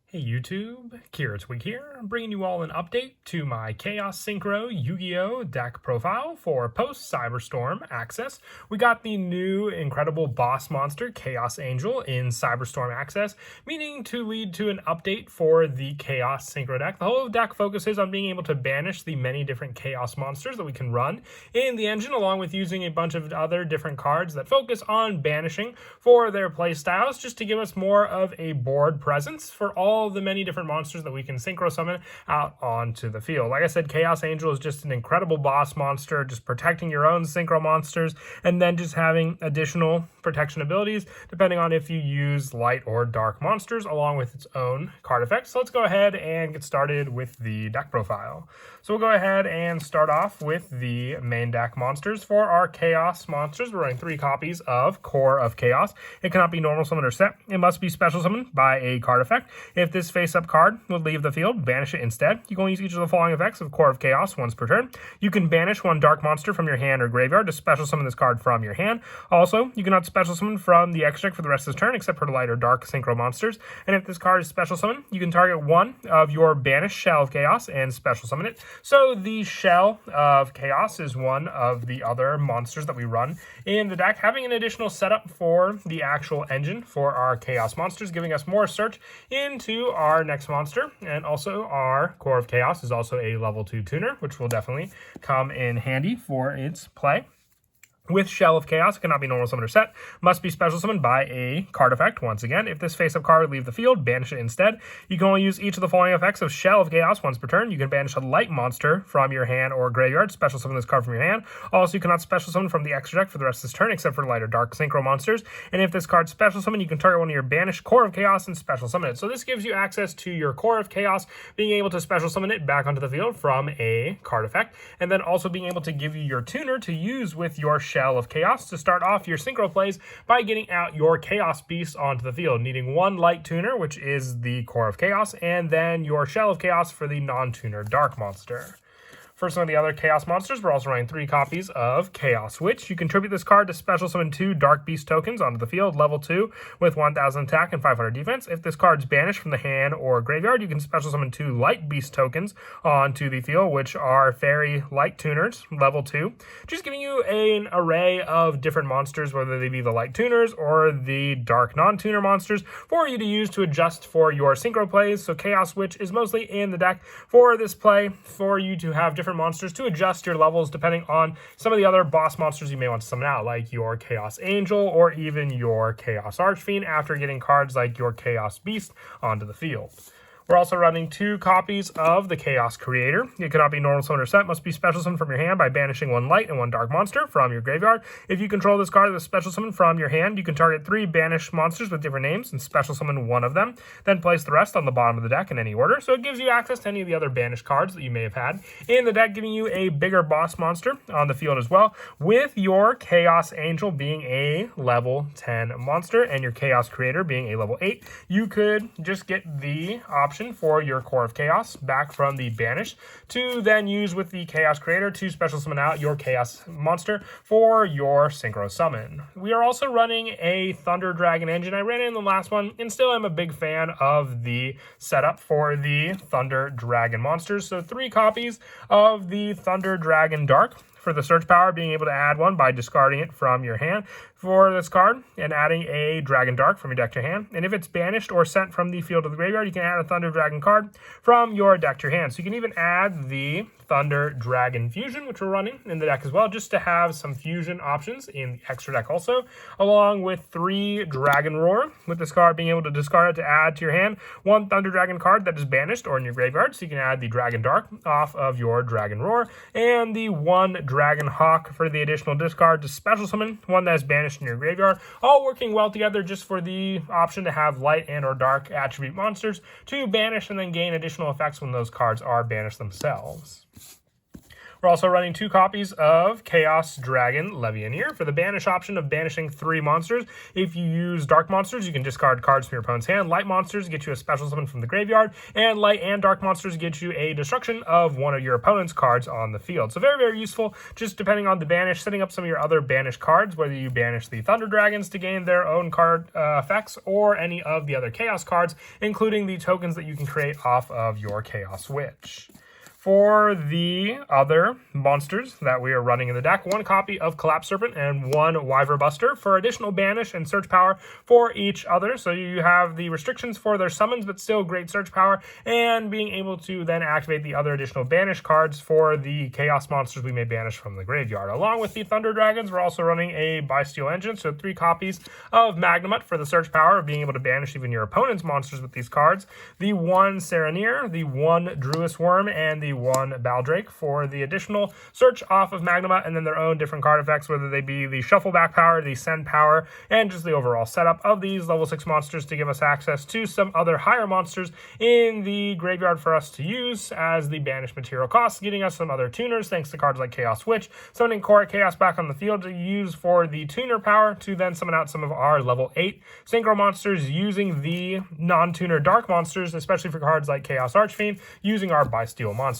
Hey YouTube, Twig here, bringing you all an update to my Chaos Synchro Yugioh deck profile for post-Cyberstorm access. We got the new incredible boss monster, Chaos Angel, in Cyberstorm access, meaning to lead to an update for the Chaos Synchro deck. The whole deck focuses on being able to banish the many different Chaos monsters that we can run in the engine, along with using a bunch of other different cards that focus on banishing for their playstyles, just to give us more of a board presence for all the many different monsters that we can synchro summon out onto the field. Like I said, Chaos Angel is just an incredible boss monster, just protecting your own synchro monsters, and then just having additional protection abilities depending on if you use light or dark monsters, along with its own card effects. So let's go ahead and get started with the deck profile. So we'll go ahead and start off with the main deck monsters. For our Chaos monsters, we're running 3 copies of Core of Chaos. It cannot be normal summoned or set. It must be special summoned by a card effect. If this face-up card would leave the field, banish it instead. You can only use each of the following effects of Core of Chaos once per turn. You can banish 1 dark monster from your hand or graveyard to special summon this card from your hand. Also, you cannot special summon from the X deck for the rest of this turn, except for the light or dark synchro monsters. And if this card is special summoned, you can target 1 of your banished Shell of Chaos and special summon it. So the Shell of Chaos is one of the other monsters that we run in the deck, having an additional setup for the actual engine for our Chaos monsters, giving us more search into our next monster. And also our Core of Chaos is also a level 2 tuner, which will definitely come in handy for its play. With Shell of Chaos, it cannot be normal summoned or set. Must be special summoned by a card effect. Once again, if this face-up card would leave the field, banish it instead. You can only use each of the following effects of Shell of Chaos once per turn. You can banish a light monster from your hand or graveyard, special summon this card from your hand. Also, you cannot special summon from the extra deck for the rest of this turn, except for light or dark synchro monsters. And if this card's special summon, you can target 1 of your banished Core of Chaos and special summon it. So this gives you access to your Core of Chaos, being able to special summon it back onto the field from a card effect, and then also being able to give you your tuner to use with your Shell of Chaos to start off your synchro plays by getting out your Chaos Beast onto the field, needing 1 light tuner, which is the Core of Chaos, and then your Shell of Chaos for the non-tuner dark monster. For some of the other Chaos monsters, we're also running 3 copies of Chaos Witch. You contribute this card to special summon 2 Dark Beast tokens onto the field, level 2, with 1000 attack and 500 defense. If this card's banished from the hand or graveyard, you can special summon 2 Light Beast tokens onto the field, which are Fairy Light Tuners, level 2. Just giving you an array of different monsters, whether they be the Light Tuners or the Dark Non-Tuner monsters, for you to use to adjust for your synchro plays. So Chaos Witch is mostly in the deck for this play, for you to have different monsters to adjust your levels depending on some of the other boss monsters you may want to summon out, like your Chaos Angel or even your Chaos Archfiend, after getting cards like your Chaos Beast onto the field. We're also running 2 copies of the Chaos Creator. It cannot be normal summon or set. Must be special summon from your hand by banishing 1 light and 1 dark monster from your graveyard. If you control this card with a special summon from your hand, you can target 3 banished monsters with different names and special summon 1 of them. Then place the rest on the bottom of the deck in any order. So it gives you access to any of the other banished cards that you may have had in the deck, giving you a bigger boss monster on the field as well, with your Chaos Angel being a level 10 monster and your Chaos Creator being a level 8. You could just get the option for your Core of Chaos back from the banished to then use with the Chaos Creator to special summon out your Chaos monster for your synchro summon. We are also running a Thunder Dragon engine. I ran it in the last one and still am a big fan of the setup for the Thunder Dragon monsters. So 3 copies of the Thunder Dragon Dark. For the search power, being able to add 1 by discarding it from your hand for this card and adding a Dragon Dark from your deck to your hand. And if it's banished or sent from the field to the graveyard, you can add a Thunder Dragon card from your deck to your hand. So you can even add the Thunder Dragon Fusion, which we're running in the deck as well, just to have some fusion options in the extra deck also, along with 3 Dragon Roar, with this card being able to discard it to add to your hand 1 Thunder Dragon card that is banished or in your graveyard. So you can add the Dragon Dark off of your Dragon Roar, and the 1 Dragon Hawk for the additional discard to special summon 1 that is banished in your graveyard, all working well together just for the option to have light and or dark attribute monsters to banish and then gain additional effects when those cards are banished themselves. We're also running 2 copies of Chaos Dragon Levianeer for the banish option of banishing 3 monsters. If you use dark monsters, you can discard cards from your opponent's hand. Light monsters get you a special summon from the graveyard, and light and dark monsters get you a destruction of one of your opponent's cards on the field. So very, very useful, just depending on the banish, setting up some of your other banished cards, whether you banish the Thunder Dragons to gain their own card effects, or any of the other Chaos cards, including the tokens that you can create off of your Chaos Witch. For the other monsters that we are running in the deck, 1 copy of Collapse Serpent and 1 Wyver Buster for additional banish and search power for each other. So you have the restrictions for their summons, but still great search power, and being able to then activate the other additional banish cards for the Chaos monsters we may banish from the graveyard. Along with the Thunder Dragons, we're also running a Bysteel Engine, so 3 copies of Magnamut for the search power of being able to banish even your opponent's monsters with these cards, the 1 Saraneer, the 1 Druis Worm, and the 1 Baldrake for the additional search off of Magnamut, and then their own different card effects, whether they be the shuffle back power, the send power, and just the overall setup of these level 6 monsters to give us access to some other higher monsters in the graveyard for us to use as the banished material costs, getting us some other tuners thanks to cards like Chaos Witch, summoning Core Chaos back on the field to use for the tuner power to then summon out some of our level 8 synchro monsters using the non-tuner dark monsters, especially for cards like Chaos Archfiend, using our Bysteel monsters.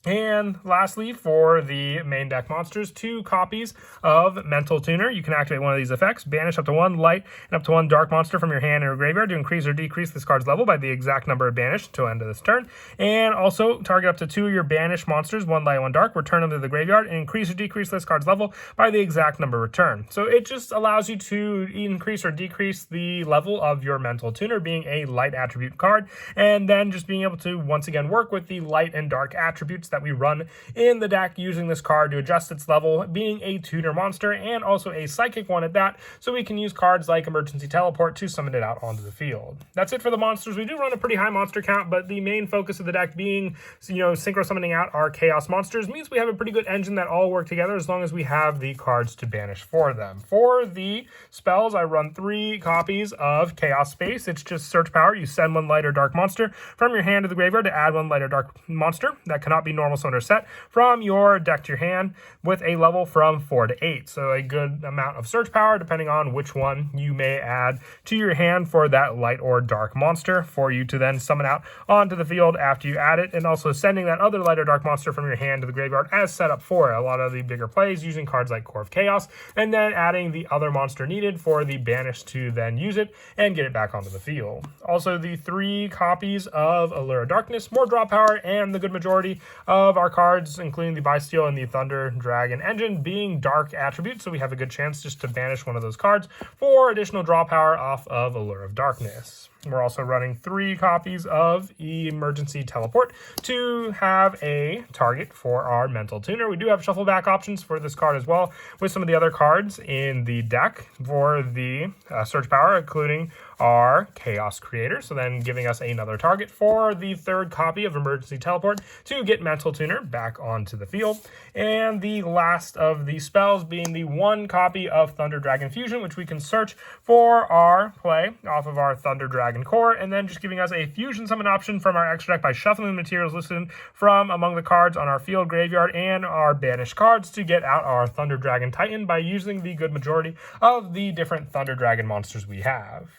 And lastly, for the main deck monsters, 2 copies of Mental Tuner. You can activate one of these effects, banish up to 1 light and up to 1 dark monster from your hand or graveyard to increase or decrease this card's level by the exact number of banish until end of this turn. And also target up to 2 of your banished monsters, 1 light, 1 dark, return them to the graveyard, and increase or decrease this card's level by the exact number returned. So it just allows you to increase or decrease the level of your Mental Tuner, being a light attribute card, and then just being able to once again work with the light and dark attributes that we run in the deck using this card to adjust its level, being a tuner monster and also a psychic one at that, so we can use cards like Emergency Teleport to summon it out onto the field. That's it for the monsters. We do run a pretty high monster count, but the main focus of the deck being, synchro summoning out our Chaos monsters means we have a pretty good engine that all work together as long as we have the cards to banish for them. For the spells, I run 3 copies of Chaos Space. It's just search power. You send 1 light or dark monster from your hand to the graveyard to add 1 light or dark monster that cannot be normal summon or set from your deck to your hand with a level from 4 to 8. So a good amount of search power depending on which one you may add to your hand for that light or dark monster for you to then summon out onto the field after you add it, and also sending that other light or dark monster from your hand to the graveyard as set up for a lot of the bigger plays using cards like Core of Chaos, and then adding the other monster needed for the banish to then use it and get it back onto the field. Also the 3 copies of Allure of Darkness, more draw power, and the good majority of our cards, including the Bysteel and the Thunder Dragon Engine, being dark attributes, so we have a good chance just to banish one of those cards for additional draw power off of Allure of Darkness. We're also running 3 copies of Emergency Teleport to have a target for our Mental Tuner. We do have shuffle back options for this card as well, with some of the other cards in the deck for the search power, including our Chaos Creator, so then giving us another target for the 3rd copy of Emergency Teleport to get Mental Tuner back onto the field. And the last of the spells being the 1 copy of Thunder Dragon Fusion, which we can search for our play off of our Thunder Dragon Core, and then just giving us a fusion summon option from our extra deck by shuffling the materials listed from among the cards on our field, graveyard, and our banished cards to get out our Thunder Dragon Titan by using the good majority of the different Thunder Dragon monsters we have.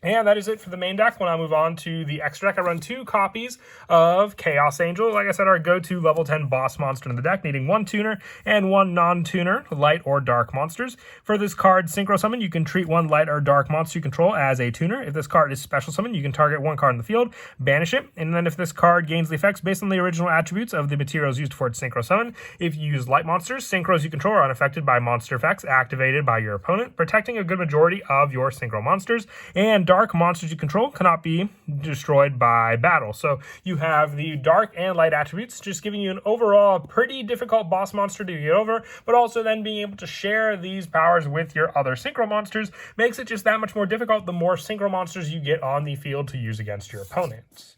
And that is it for the main deck. When I move on to the extra deck, I run 2 copies of Chaos Angel. Like I said, our go-to level 10 boss monster in the deck, needing 1 tuner and 1 non-tuner, light or dark monsters. For this card, Synchro Summon, you can treat 1 light or dark monster you control as a tuner. If this card is Special Summon, you can target 1 card in the field, banish it, and then if this card gains the effects based on the original attributes of the materials used for its Synchro Summon, if you use light monsters, Synchros you control are unaffected by monster effects activated by your opponent, protecting a good majority of your Synchro monsters, and dark monsters you control cannot be destroyed by battle. So you have the dark and light attributes, just giving you an overall pretty difficult boss monster to get over, but also then being able to share these powers with your other Synchro monsters makes it just that much more difficult the more Synchro monsters you get on the field to use against your opponents.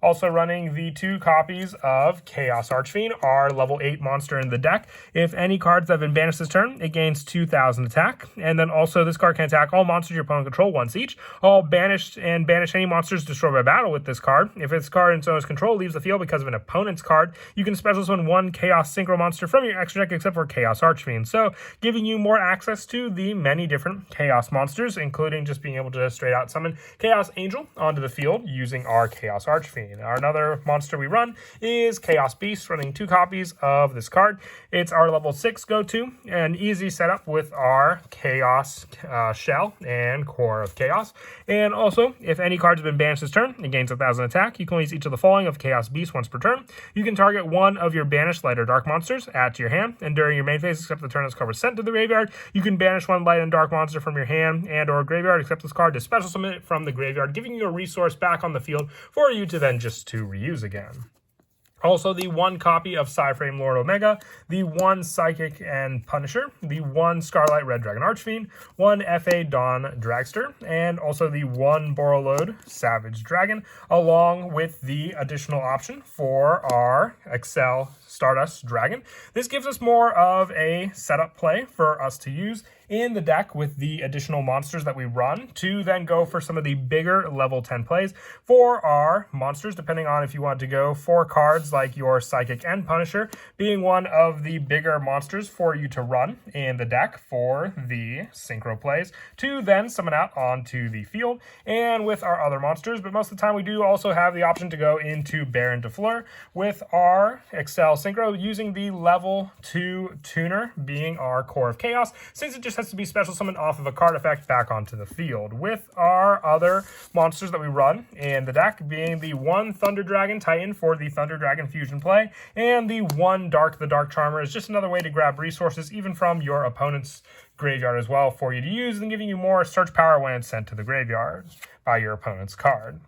Also running the 2 copies of Chaos Archfiend, our level 8 monster in the deck. If any cards that have been banished this turn, it gains 2,000 attack. And then also this card can attack all monsters your opponent control once each. All banished and banish any monsters destroyed by battle with this card. If this card in its owner's control leaves the field because of an opponent's card, you can special summon 1 Chaos Synchro monster from your extra deck except for Chaos Archfiend. So giving you more access to the many different Chaos monsters, including just being able to straight out summon Chaos Angel onto the field using our Chaos Archfiend. Another monster we run is Chaos Beast, running 2 copies of this card. It's our level 6 go-to, an easy setup with our Chaos Shell and Core of Chaos. And also, if any cards have been banished this turn, it gains 1,000 attack. You can release each of the following of Chaos Beast once per turn. You can target one of your banished light or dark monsters, add to your hand, and during your main phase, except the turn this card was sent to the graveyard, you can banish 1 light and dark monster from your hand and or graveyard, except this card to special summon it from the graveyard, giving you a resource back on the field for you to then just to reuse again. Also, the 1 copy of Psyframe Lord Omega, the 1 Psychic and Punisher, the 1 Scarlet Red Dragon Archfiend, 1 FA Dawn Dragster, and also the 1 Borreload Savage Dragon, along with the additional option for our Excel Stardust Dragon. This gives us more of a setup play for us to use in the deck with the additional monsters that we run to then go for some of the bigger level 10 plays for our monsters, depending on if you want to go for cards like your Psychic and Punisher being one of the bigger monsters for you to run in the deck for the synchro plays to then summon out onto the field and with our other monsters. But most of the time we do also have the option to go into Baron de Fleur with our Excel Synchro using the level 2 tuner being our Core of Chaos, since it just has to be special summoned off of a card effect back onto the field. With our other monsters that we run in the deck being the 1 Thunder Dragon Titan for the Thunder Dragon Fusion play, and the 1 Dark the Dark Charmer is just another way to grab resources even from your opponent's graveyard as well for you to use, and giving you more search power when it's sent to the graveyard by your opponent's card.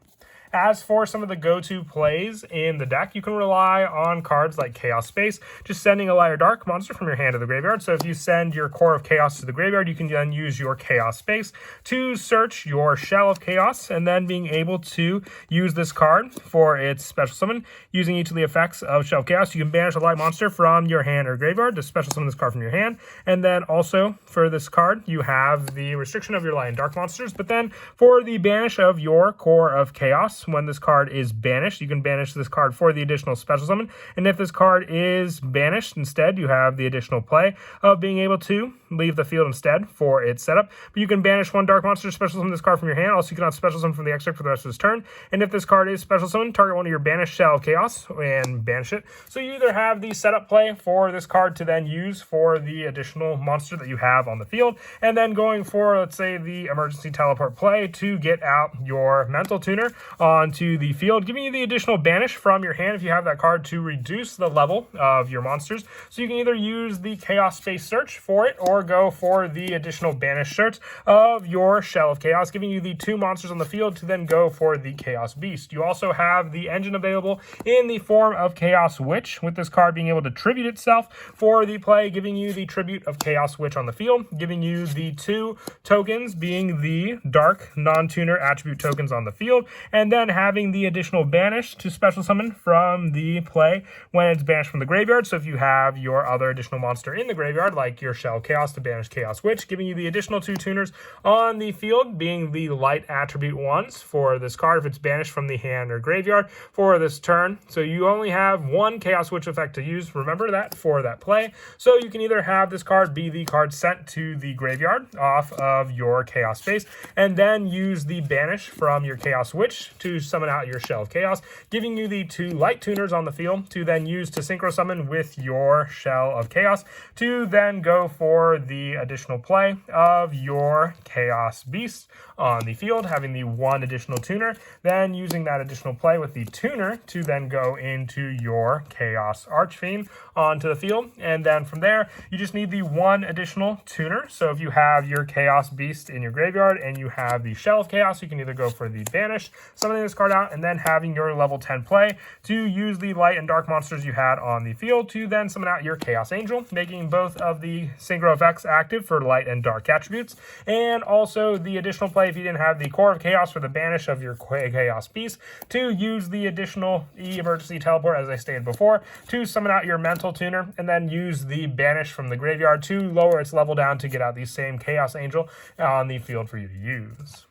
As for some of the go-to plays in the deck, you can rely on cards like Chaos Space, just sending a light or dark monster from your hand to the graveyard. So if you send your Core of Chaos to the graveyard, you can then use your Chaos Space to search your Shell of Chaos, and then being able to use this card for its special summon. Using each of the effects of Shell of Chaos, you can banish a light monster from your hand or graveyard to special summon this card from your hand. And then also for this card, you have the restriction of your light and dark monsters, but then for the banish of your Core of Chaos, when this card is banished, you can banish this card for the additional special summon. And if this card is banished instead, you have the additional play of being able to leave the field instead for its setup. But you can banish 1 dark monster, special summon this card from your hand. Also, you cannot special summon from the extra for the rest of this turn. And if this card is special summon, target one of your banished Shell of Chaos and banish it. So you either have the setup play for this card to then use for the additional monster that you have on the field, and then going for, let's say, the emergency teleport play to get out your mental tuner onto the field, giving you the additional banish from your hand if you have that card to reduce the level of your monsters. So you can either use the Chaos Space search for it or go for the additional banish search of your Shell of Chaos, giving you the 2 monsters on the field to then go for the Chaos Beast. You also have the engine available in the form of Chaos Witch, with this card being able to tribute itself for the play, giving you the tribute of Chaos Witch on the field, giving you the 2 tokens being the dark non-tuner attribute tokens on the field, and then having the additional banish to special summon from the play when it's banished from the graveyard. So if you have your other additional monster in the graveyard, like your Shell of Chaos, to banish Chaos Witch, giving you the additional 2 tuners on the field being the light attribute ones for this card if it's banished from the hand or graveyard for this turn. So you only have 1 Chaos Witch effect to use, remember that, for that play. So you can either have this card be the card sent to the graveyard off of your Chaos Space, and then use the banish from your Chaos Witch to summon out your Shell of Chaos, giving you the 2 light tuners on the field to then use to synchro summon with your Shell of Chaos to then go for the additional play of your Chaos Beast on the field, having the 1 additional tuner, then using that additional play with the tuner to then go into your Chaos Archfiend onto the field. And then from there, you just need the 1 additional tuner. So if you have your Chaos Beast in your graveyard and you have the Shell of Chaos, you can either go for the banish, summon pulling this card out and then having your level 10 play to use the light and dark monsters you had on the field to then summon out your Chaos Angel, making both of the synchro effects active for light and dark attributes, and also the additional play if you didn't have the Core of Chaos for the banish of your Chaos Beast, to use the additional emergency teleport, as I stated before, to summon out your Mental Tuner, and then use the banish from the graveyard to lower its level down to get out the same Chaos Angel on the field for you to use.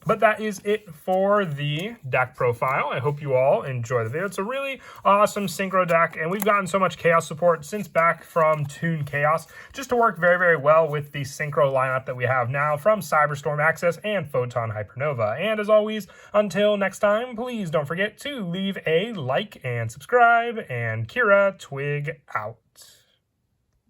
But that is it for the deck profile. I hope you all enjoy the video. It's a really awesome synchro deck, and we've gotten so much chaos support since back from Toon Chaos, just to work very, very well with the synchro lineup that we have now from Cyberstorm Access and Photon Hypernova. And as always, until next time, please don't forget to leave a like and subscribe, and Kira Twig out.